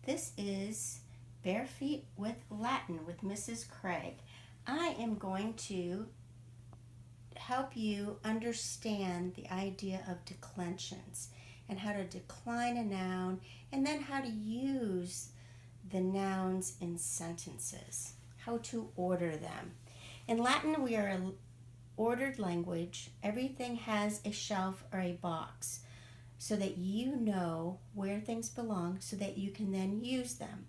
This is Bare Feet with Latin with Mrs. Craig. I am going to help you understand the idea of declensions and how to decline a noun and then how to use the nouns in sentences, how to order them. In Latin, we are an ordered language. Everything has a shelf or a box so that you know where things belong so that you can then use them.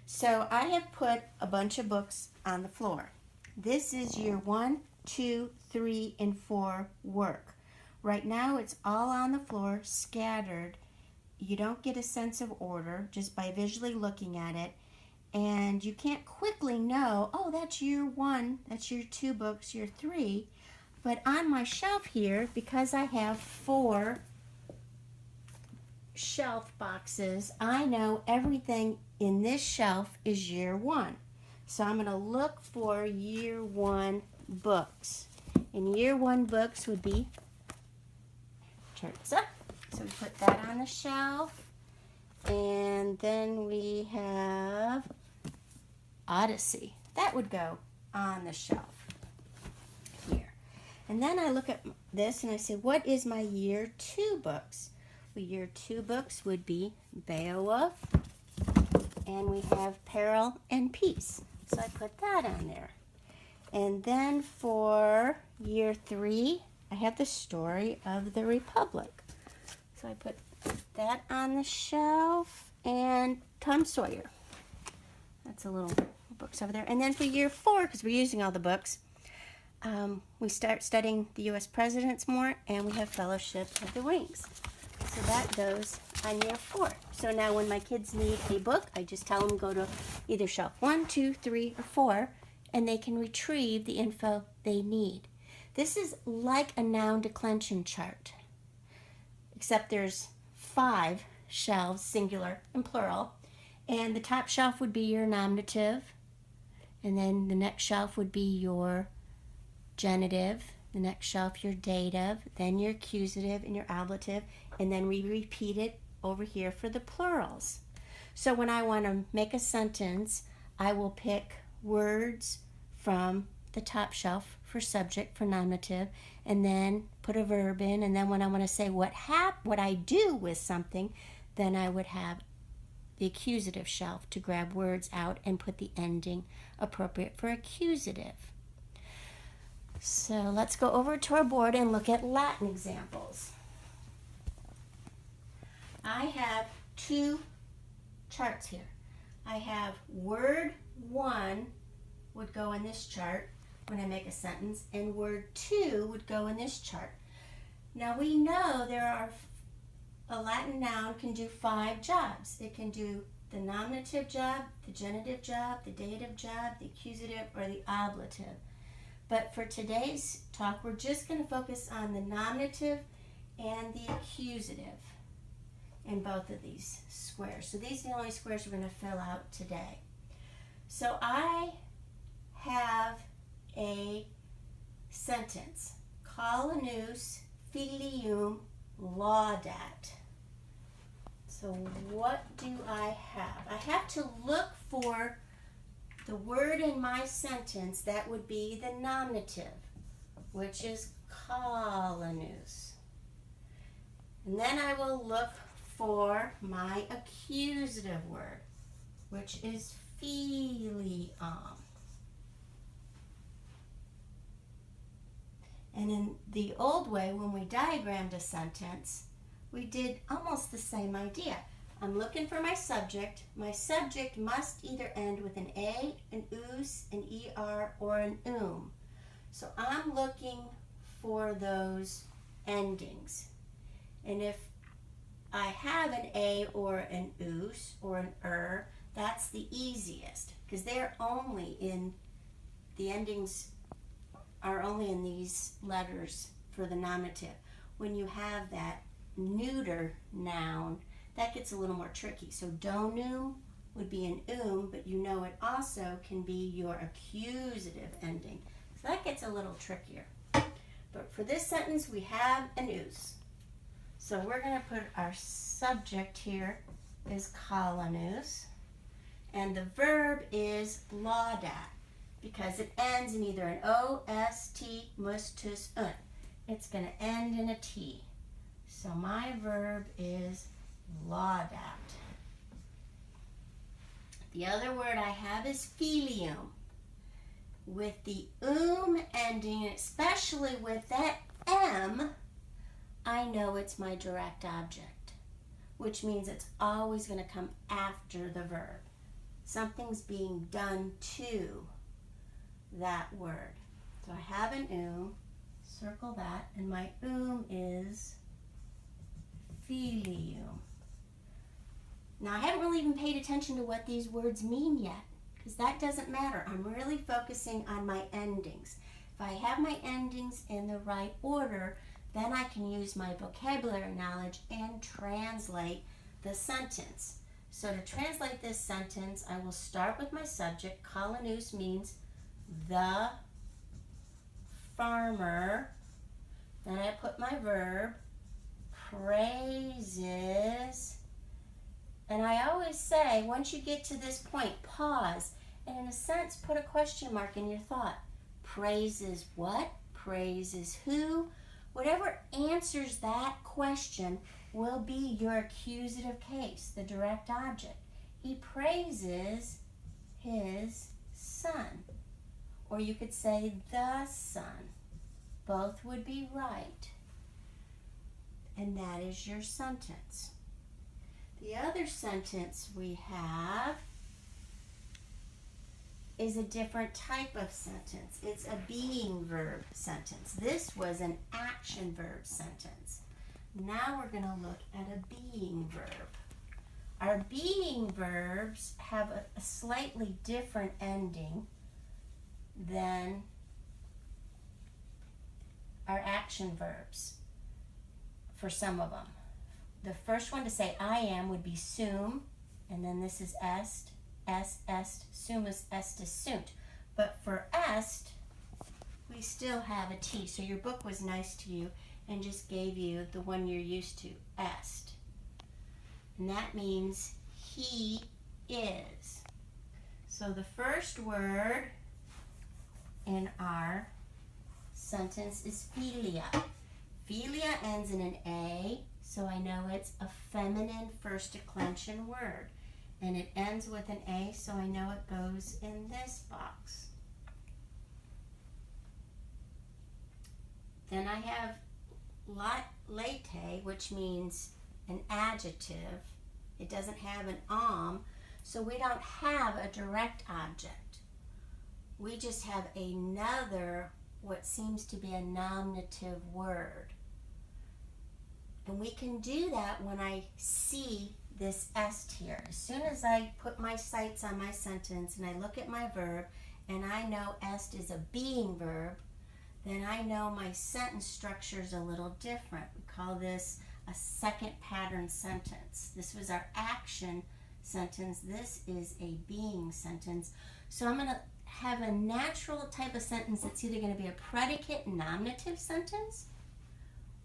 So I have put a bunch of books on the floor. This is year 1, 2, 3, and 4 work. Right now it's all on the floor, scattered. You don't get a sense of order just by visually looking at it. And you can't quickly know, oh, that's year 1, that's year 2 books, year 3. But on my shelf here, because I have 4 shelf boxes, I know everything in this shelf is year 1. So I'm going to look for year 1 books. And year 1 books would be charts up. So we put that on the shelf. And then we have Odyssey. That would go on the shelf here. And then I look at this and I say, what is my year 2 books? Well, year 2 books would be Beowulf, and we have Peril and Peace. So I put that on there. And then for year 3, I have the Story of the Republic. So I put that on the shelf, and Tom Sawyer. That's a little books over there. And then for year 4, because we're using all the books, we start studying the U.S. presidents more, and we have Fellowship of the Wings. So that goes on year 4. So now when my kids need a book, I just tell them go to either shelf 1, 2, 3, or 4, and they can retrieve the info they need. This is like a noun declension chart, except there's 5 shelves, singular and plural, and the top shelf would be your nominative, and then the next shelf would be your genitive, the next shelf your dative, then your accusative and your ablative, and then we repeat it over here for the plurals. So when I want to make a sentence, I will pick words from the top shelf for subject, for nominative, and then put a verb in, and then when I want to say what I do with something, then I would have the accusative shelf to grab words out and put the ending appropriate for accusative. So let's go over to our board and look at Latin examples. I have 2 charts here. I have word 1 would go in this chart when I make a sentence, and word 2 would go in this chart. Now we know a Latin noun can do 5 jobs. It can do the nominative job, the genitive job, the dative job, the accusative, or the ablative. But for today's talk, we're just going to focus on the nominative and the accusative in both of these squares. So these are the only squares we're going to fill out today. So I have a sentence, Collinus filium laudat. So what do I have? I have to look for the word in my sentence that would be the nominative, which is Collinus. And then I will look for my accusative word, which is filium. And in the old way, when we diagrammed a sentence, we did almost the same idea. I'm looking for my subject. My subject must either end with an A, an us, an er, or an So I'm looking for those endings. And if I have an A or an us or an that's the easiest, because they're only in, the endings are only in these letters for the nominative. When you have that neuter noun, that gets a little more tricky. So donum would be an but you know it also can be your accusative ending. So that gets a little trickier. But for this sentence, we have an us. So we're going to put our subject here is Collinus. And the verb is laudat because it ends in either an O, S, T, mus, tus, un. It's going to end in a T. So my verb is laudat. The other word I have is filium. With the ending, especially with that M, I know it's my direct object, which means it's always going to come after the verb. Something's being done to that word. So I have an circle that, and my is filium. Now I haven't really even paid attention to what these words mean yet, because that doesn't matter. I'm really focusing on my endings. If I have my endings in the right order, then I can use my vocabulary knowledge and translate the sentence. So to translate this sentence, I will start with my subject. Kolanus means the farmer. Then I put my verb, praises. And I always say, once you get to this point, pause, and in a sense, put a question mark in your thought. Praises what? Praises who? Whatever answers that question will be your accusative case, the direct object. He praises his son. Or you could say the son. Both would be right. And that is your sentence. The other sentence we have is a different type of sentence. It's a being verb sentence. This was an action verb sentence. Now we're going to look at a being verb. Our being verbs have a slightly different ending than our action verbs for some of them. The first one to say I am would be sum, and then this is est, sumus, estis, sunt. But for est, we still have a T. So your book was nice to you and just gave you the one you're used to, est. And that means he is. So the first word in our sentence is philia. Philia ends in an A, so I know it's a feminine first declension word. And it ends with an A, so I know it goes in this box. Then I have late, which means an adjective. It doesn't have an so we don't have a direct object. We just have another, what seems to be a nominative word. And we can do that when I see this est here. As soon as I put my sights on my sentence and I look at my verb and I know est is a being verb, then I know my sentence structure is a little different. We call this a second pattern sentence. This was our action sentence. This is a being sentence. So I'm going to have a natural type of sentence that's either going to be a predicate nominative sentence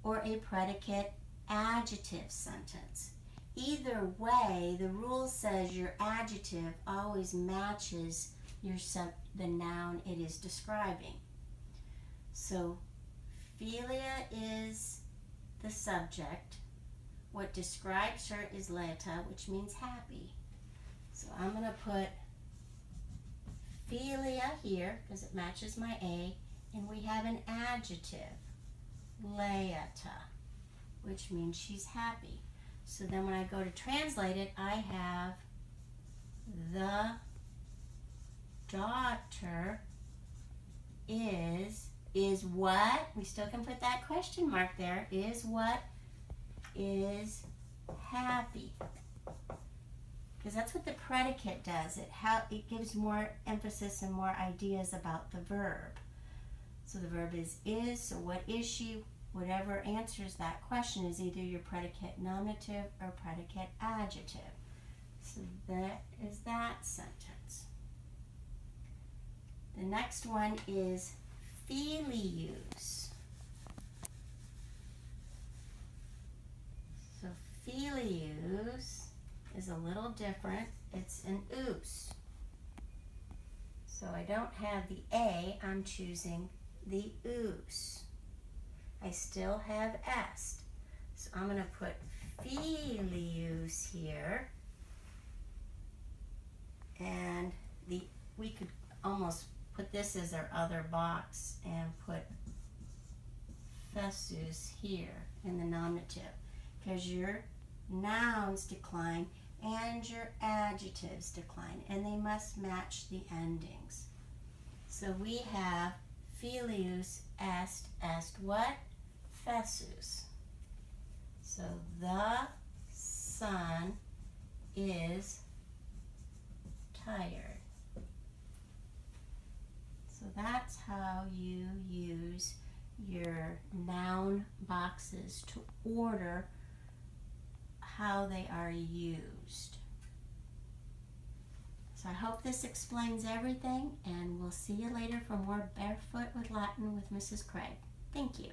or a predicate adjective sentence. Either way, the rule says your adjective always matches the noun it is describing. So philia is the subject. What describes her is leta, which means happy. So I'm going to put philia here because it matches my A, and we have an adjective, laeta, which means she's happy. So then when I go to translate it, I have the daughter is what? We still can put that question mark there. Is what is happy. Because that's what the predicate does. It gives more emphasis and more ideas about the verb. So the verb is, so what is she? Whatever answers that question is either your predicate nominative or predicate adjective. So that is that sentence. The next one is filius. So filius is a little different. It's an oos. So I don't have the A, I'm choosing the oos. I still have est. So I'm going to put filius here. And we could almost put this as our other box and put fessus here in the nominative, because your nouns decline and your adjectives decline, and they must match the endings. So we have filius est what? Fessus. So the son is tired. So that's how you use your noun boxes to order how they are used. So I hope this explains everything, and we'll see you later for more Barefoot with Latin with Mrs. Craig. Thank you.